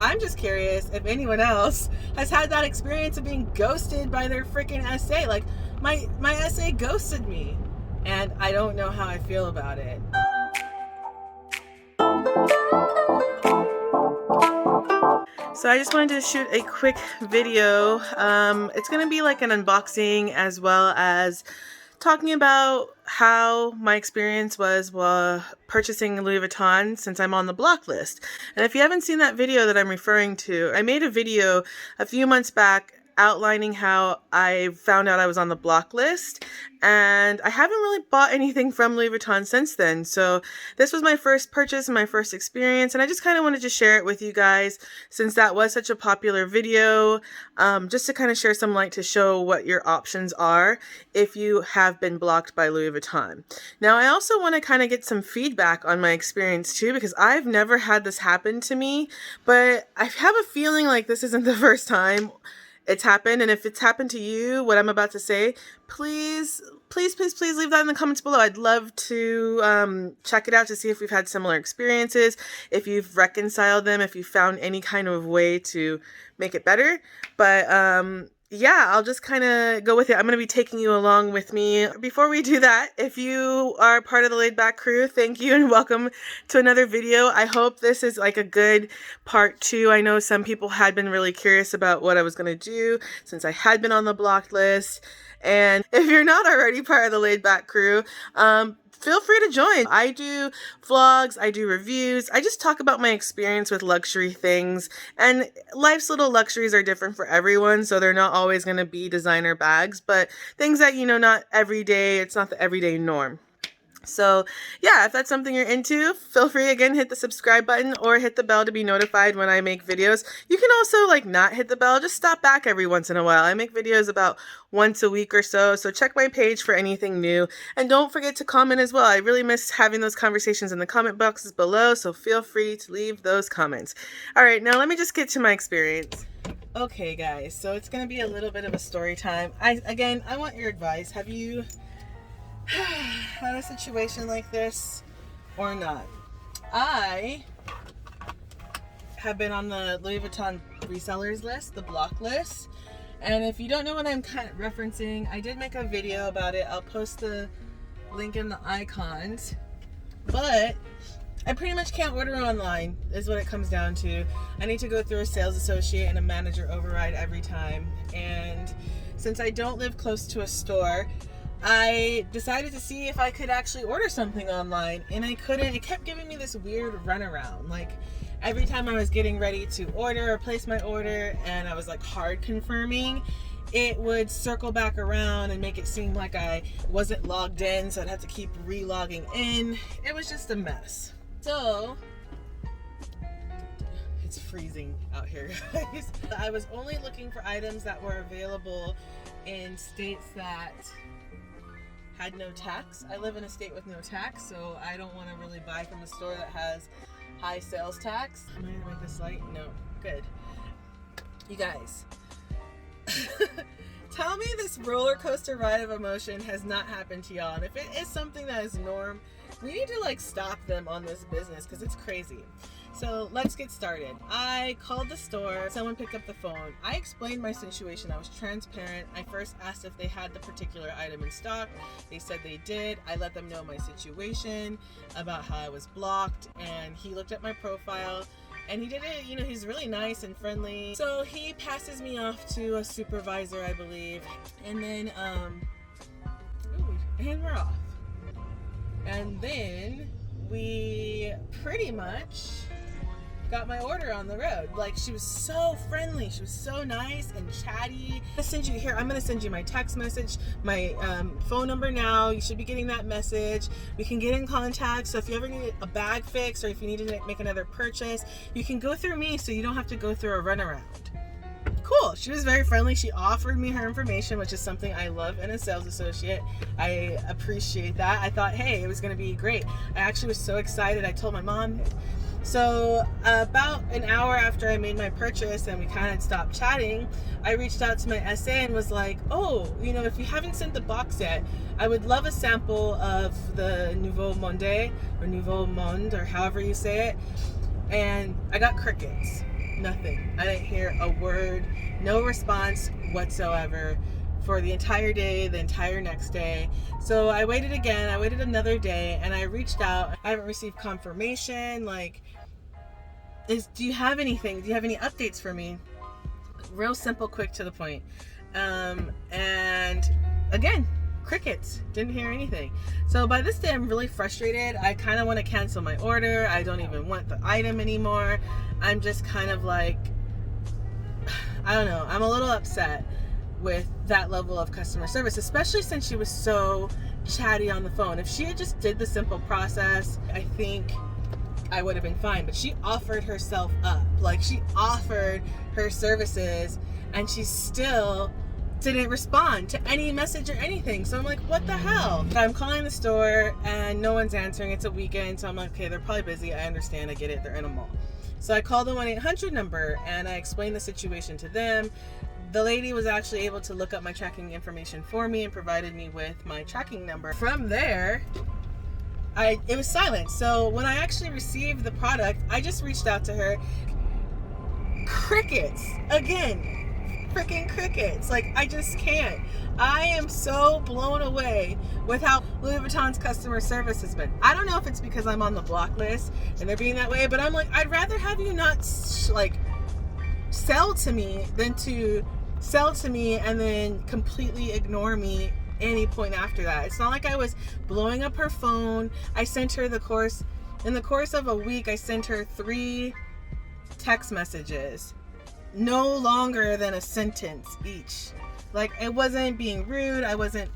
I'm just curious if anyone else has had that experience of being ghosted by their freaking SA. Like, my SA ghosted me, and I don't know how I feel about it. So I just wanted to shoot a quick video. It's going to be like an unboxing as well as talking about how my experience was while purchasing Louis Vuitton since I'm on the block list. And if you haven't seen that video that I'm referring to, I made a video a few months back outlining how I found out I was on the block list, and I haven't really bought anything from Louis Vuitton since then. So this was my first purchase and my first experience, and I just kind of wanted to share it with you guys since that was such a popular video, just to kind of share some light to show what your options are if you have been blocked by Louis Vuitton. Now, I also want to kind of get some feedback on my experience too, because I've never had this happen to me, but I have a feeling like this isn't the first time it's happened. And if it's happened to you, what I'm about to say, please leave that in the comments below. I'd love to check it out to see if we've had similar experiences, if you've reconciled them, if you found any kind of way to make it better. But yeah, I'll just kind of go with it. I'm going to be taking you along with me. Before we do that, if you are part of the Laid Back crew, thank you and welcome to another video. I hope this is like a good part 2. I know some people had been really curious about what I was going to do since I had been on the blocked list. And if you're not already part of the Laid Back crew, feel free to join. I do vlogs, I do reviews, I just talk about my experience with luxury things, and life's little luxuries are different for everyone, so they're not always going to be designer bags, but things that, you know, not every day, it's not the everyday norm. So yeah, if that's something you're into, feel free, again, hit the subscribe button or hit the bell to be notified when I make videos. You can also like not hit the bell, just stop back every once in a while. I make videos about once a week or so check my page for anything new. And don't forget to comment as well. I really miss having those conversations in the comment boxes below, so feel free to leave those comments. All right, now let me just get to my experience. Okay guys, so it's gonna be a little bit of a story time. I want your advice. Have you had a situation like this or not? I have been on the Louis Vuitton resellers list, the block list, and if you don't know what I'm kind of referencing, I did make a video about it. I'll post the link in the icons, but I pretty much can't order online is what it comes down to. I need to go through a sales associate and a manager override every time, and since I don't live close to a store, I decided to see if I could actually order something online, and I couldn't. It kept giving me this weird runaround. Like, every time I was getting ready to order or place my order and I was like hard confirming, it would circle back around and make it seem like I wasn't logged in, so I'd have to keep re-logging in. It was just a mess. So it's freezing out here, guys. I was only looking for items that were available in states that had no tax. I live in a state with no tax, so I don't want to really buy from a store that has high sales tax. Am I gonna make this light? No. Good. You guys, tell me this roller coaster ride of emotion has not happened to y'all. And if it is something that is norm, we need to like stop them on this business because it's crazy. So let's get started. I called the store, someone picked up the phone. I explained my situation, I was transparent. I first asked if they had the particular item in stock. They said they did. I let them know my situation, about how I was blocked, and he looked at my profile and he did it, you know, he's really nice and friendly. So he passes me off to a supervisor, I believe. And then, and we're off. And then we pretty much got my order on the road. Like, she was so friendly, she was so nice and chatty. I'm gonna send you my text message, my phone number now. You should be getting that message. We can get in contact, so if you ever need a bag fix or if you need to make another purchase, you can go through me so you don't have to go through a runaround. Cool. She was very friendly. She offered me her information, which is something I love in a sales associate. I appreciate that. I thought, hey, it was going to be great. I actually was so excited. I told my mom. So about an hour after I made my purchase and we kind of stopped chatting, I reached out to my SA and was like, oh, you know, if you haven't sent the box yet, I would love a sample of the Nouveau Monde or however you say it. And I got crickets. Nothing. I didn't hear a word, no response whatsoever for the entire day, the entire next day. So I waited again, I waited another day, and I reached out. I haven't received confirmation, like, do you have anything? Do you have any updates for me? Real simple, quick, to the point. And again, crickets. Didn't hear anything. So by this day, I'm really frustrated. I kind of want to cancel my order. I don't even want the item anymore. I'm just kind of like, I don't know. I'm a little upset with that level of customer service, especially since she was so chatty on the phone. If she had just did the simple process, I think I would have been fine. But she offered herself up. Like, she offered her services, and she still didn't respond to any message or anything. So I'm like, what the hell? I'm calling the store and no one's answering. It's a weekend, so I'm like, okay, they're probably busy. I understand, I get it, they're in a mall. So I called the 1-800 number and I explained the situation to them. The lady was actually able to look up my tracking information for me and provided me with my tracking number. From there, it was silent. So when I actually received the product, I just reached out to her. Crickets again. Freaking crickets. Like, I just can't. I am so blown away with how Louis Vuitton's customer service has been. I don't know if it's because I'm on the block list and they're being that way, but I'm like, I'd rather have you not sell to me than to sell to me and then completely ignore me any point after that. It's not like I was blowing up her phone. I sent her in the course of a week, I sent her 3 text messages, no longer than a sentence each. Like, it wasn't being rude. I wasn't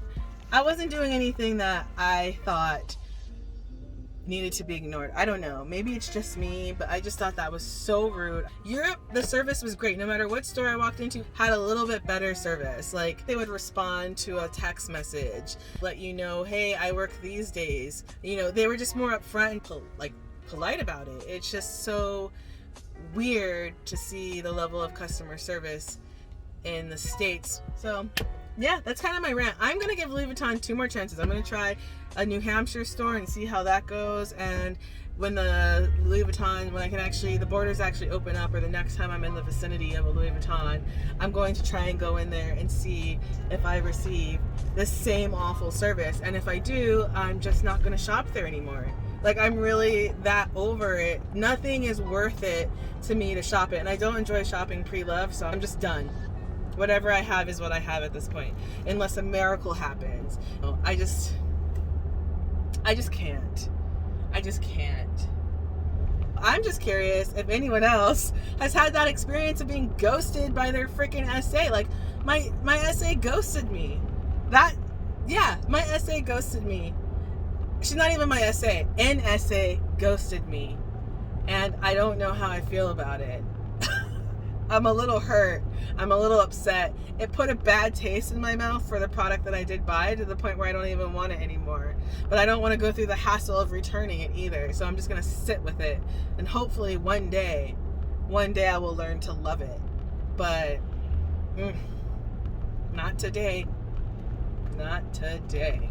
doing anything that I thought needed to be ignored. I don't know. Maybe it's just me, but I just thought that was so rude. Europe, the service was great. No matter what store I walked into, had a little bit better service. Like, they would respond to a text message, let you know, hey, I work these days. You know, they were just more upfront and polite about it. It's just so weird to see the level of customer service in the States. So yeah, that's kind of my rant. I'm gonna give Louis Vuitton 2 more chances. I'm gonna try a New Hampshire store and see how that goes, and when the Louis Vuitton, when the borders actually open up, or the next time I'm in the vicinity of a Louis Vuitton, I'm going to try and go in there and see if I receive the same awful service. And if I do, I'm just not gonna shop there anymore. Like, I'm really that over it. Nothing is worth it to me to shop it. And I don't enjoy shopping pre-love, so I'm just done. Whatever I have is what I have at this point. Unless a miracle happens. I just can't. I just can't. I'm just curious if anyone else has had that experience of being ghosted by their freaking SA. Like, my SA ghosted me. My SA ghosted me. She's not even my SA. An SA ghosted me. And I don't know how I feel about it. I'm a little hurt. I'm a little upset. It put a bad taste in my mouth for the product that I did buy, to the point where I don't even want it anymore. But I don't want to go through the hassle of returning it either. So I'm just going to sit with it. And hopefully one day I will learn to love it. But not today. Not today.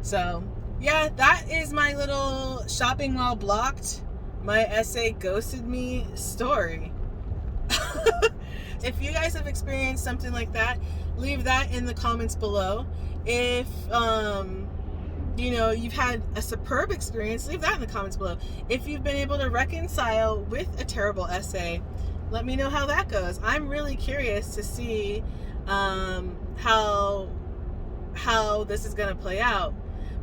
So yeah, that is my little shopping while blocked, my SA ghosted me story. If you guys have experienced something like that, leave that in the comments below. If you've had a superb experience, leave that in the comments below. If you've been able to reconcile with a terrible SA, let me know how that goes. I'm really curious to see how this is going to play out.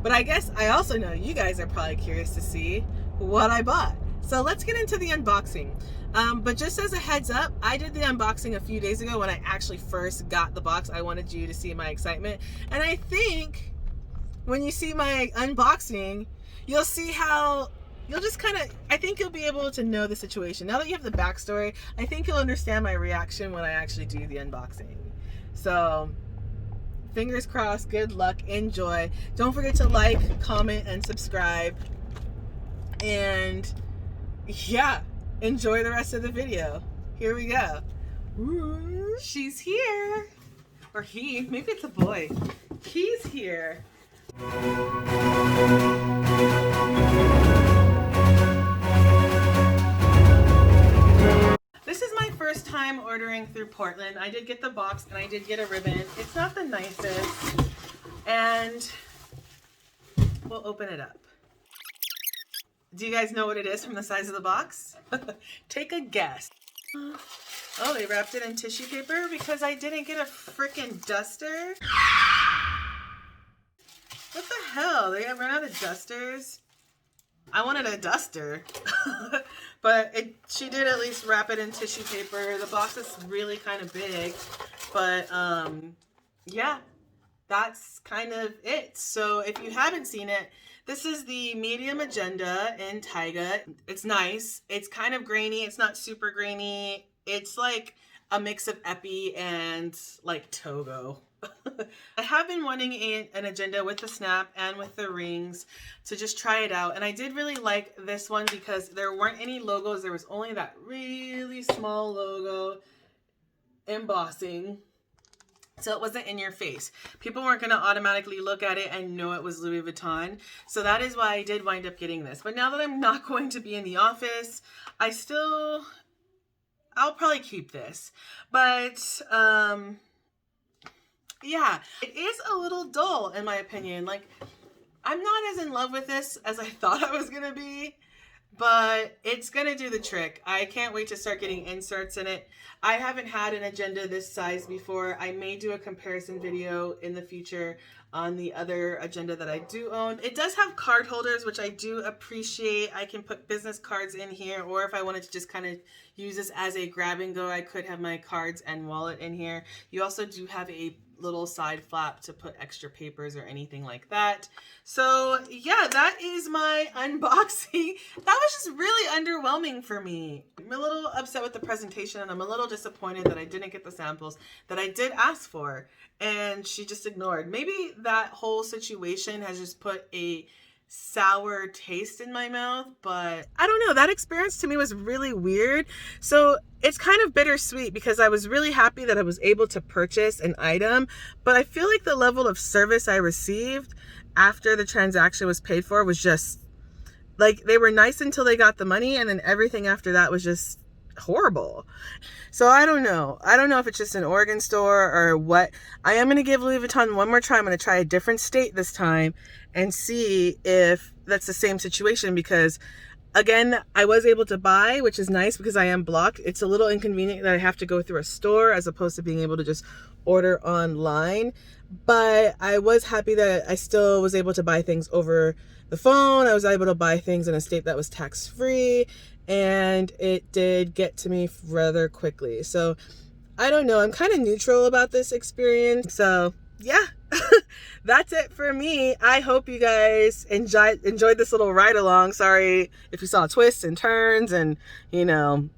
But I guess I also know you guys are probably curious to see what I bought. So let's get into the unboxing. But just as a heads up, I did the unboxing a few days ago when I actually first got the box. I wanted you to see my excitement. And I think when you see my unboxing, you'll see how I think you'll be able to know the situation. Now that you have the backstory, I think you'll understand my reaction when I actually do the unboxing. So fingers crossed, good luck, enjoy. Don't forget to like, comment, and subscribe. And yeah, enjoy the rest of the video. Here we go. Ooh, she's here. Or he, maybe it's a boy. He's here. first time ordering through Portland. I did get the box and I did get a ribbon. It's not the nicest, and we'll open it up. Do you guys know what it is from the size of the box? Take a guess. Oh, they wrapped it in tissue paper because I didn't get a freaking duster. What the hell? They have run out of dusters? I wanted a duster. But she did at least wrap it in tissue paper. The box is really kind of big. But yeah, that's kind of it. So if you haven't seen it, this is the medium agenda in Taiga. It's nice. It's kind of grainy. It's not super grainy. It's like a mix of Epi and like Togo. I have been wanting an agenda with the snap and with the rings to just try it out. And I did really like this one because there weren't any logos. There was only that really small logo embossing. So it wasn't in your face. People weren't going to automatically look at it and know it was Louis Vuitton. So that is why I did wind up getting this. But now that I'm not going to be in the office, I'll probably keep this. But, yeah, it is a little dull in my opinion. Like, I'm not as in love with this as I thought I was going to be, but it's going to do the trick. I can't wait to start getting inserts in it. I haven't had an agenda this size before. I may do a comparison video in the future on the other agenda that I do own. It does have card holders, which I do appreciate. I can put business cards in here, or if I wanted to just kind of use this as a grab and go, I could have my cards and wallet in here. You also do have a little side flap to put extra papers or anything like that. So yeah, that is my unboxing. That was just really underwhelming for me. I'm a little upset with the presentation, and I'm a little disappointed that I didn't get the samples that I did ask for and she just ignored. Maybe that whole situation has just put a sour taste in my mouth, but I don't know. That experience to me was really weird. So it's kind of bittersweet because I was really happy that I was able to purchase an item, but I feel like the level of service I received after the transaction was paid for was just like, they were nice until they got the money, and then everything after that was just horrible. So I don't know. I don't know if it's just an Oregon store or what. I am going to give Louis Vuitton one more try. I'm going to try a different state this time and see if that's the same situation, because again, I was able to buy, which is nice because I am blocked. It's a little inconvenient that I have to go through a store as opposed to being able to just order online. But I was happy that I still was able to buy things over the phone. I was able to buy things in a state that was tax-free, and it did get to me rather quickly. So I don't know. I'm kind of neutral about this experience. So yeah, that's it for me. I hope you guys enjoyed this little ride along. Sorry if you saw twists and turns and, you know,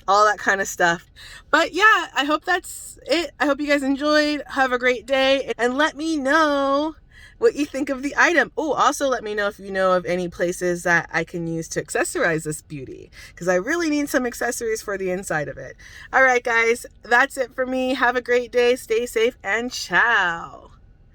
all that kind of stuff. But yeah, I hope that's it. I hope you guys enjoyed. Have a great day, and let me know what you think of the item. Oh, also let me know if you know of any places that I can use to accessorize this beauty, because I really need some accessories for the inside of it. All right, guys, that's it for me. Have a great day. Stay safe, and ciao.